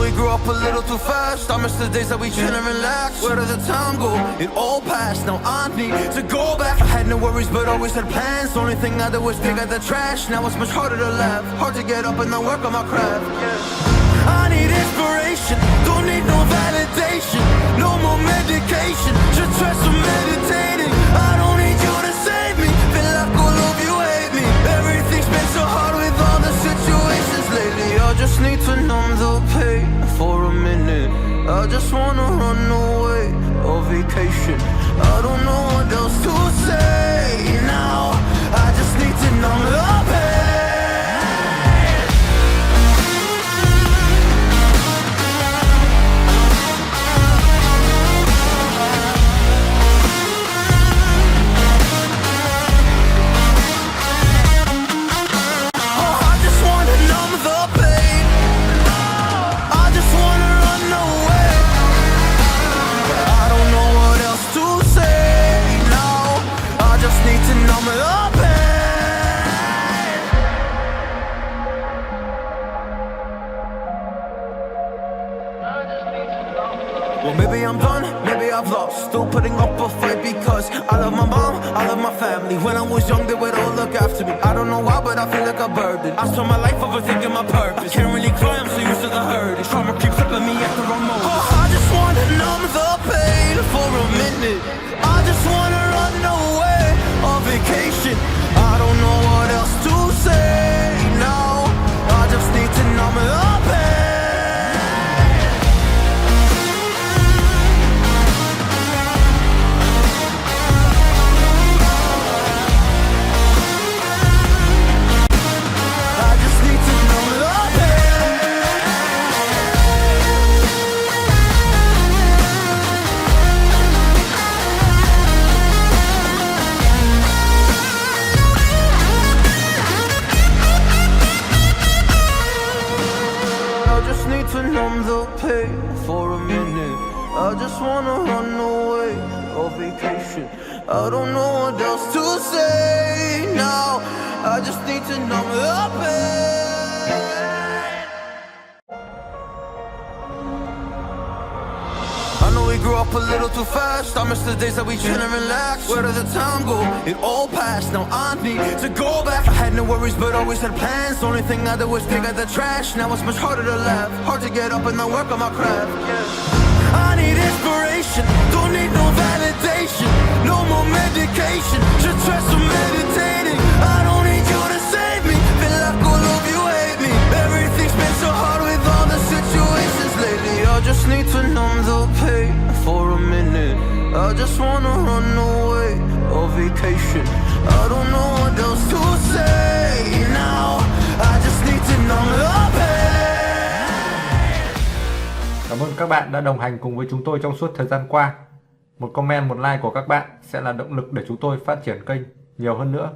we grew up a little too fast. I miss the days that we chill and relax. Where did the time go? It all passed. Now I need to go back. I had no worries but always had plans. The only thing I did was pick out the trash. Now it's much harder to laugh, hard to get up and then work on my craft. I need inspiration, don't need no validation. No more medication, just try some meditating. I don't need you to save me, feel like all of you hate me. Everything's been so hard with all the situations lately. I just need to numb the pain for a minute. I just wanna run away on vacation. I don't know what else to say now. I just need to numb the pain. Well, maybe I'm done, maybe I've lost. Still putting up a fight because I love my mom, I love my family. When I was young, they would all look after me. I don't know why, but I feel like a burden. I spent my life overthinking my purpose. Can't really cry, I'm so used to the hurt. Trauma keeps up at me at the wrong moment. Oh, I just wanna numb the pain for a minute. I just wanna run away on vacation. I don't know what else to say now. I just need to numb the pain. To numb the pain for a minute. I just wanna run away on vacation. I don't know what else to say now. I just need to numb the pain. I know we grew up a little too fast. I miss the days that we chill and relax. Where did the time go? It all passed. Now I need to go back. I had no worries but always had plans. The only thing I did was pick out the trash. Now it's much harder to laugh, hard to get up and then work on my craft. I need inspiration, don't need no validation. No more medication, just try some meditating. I don't need you to save me, feel like all of you hate me. Everything's been so hard with all the situations lately. I just need to numb the pain for a minute. I just wanna run away on vacation. I don't know what else to say now. I just need to numb the pain. Cảm ơn các bạn đã đồng hành cùng với chúng tôi trong suốt thời gian qua. Một comment, một like của các bạn sẽ là động lực để chúng tôi phát triển kênh nhiều hơn nữa.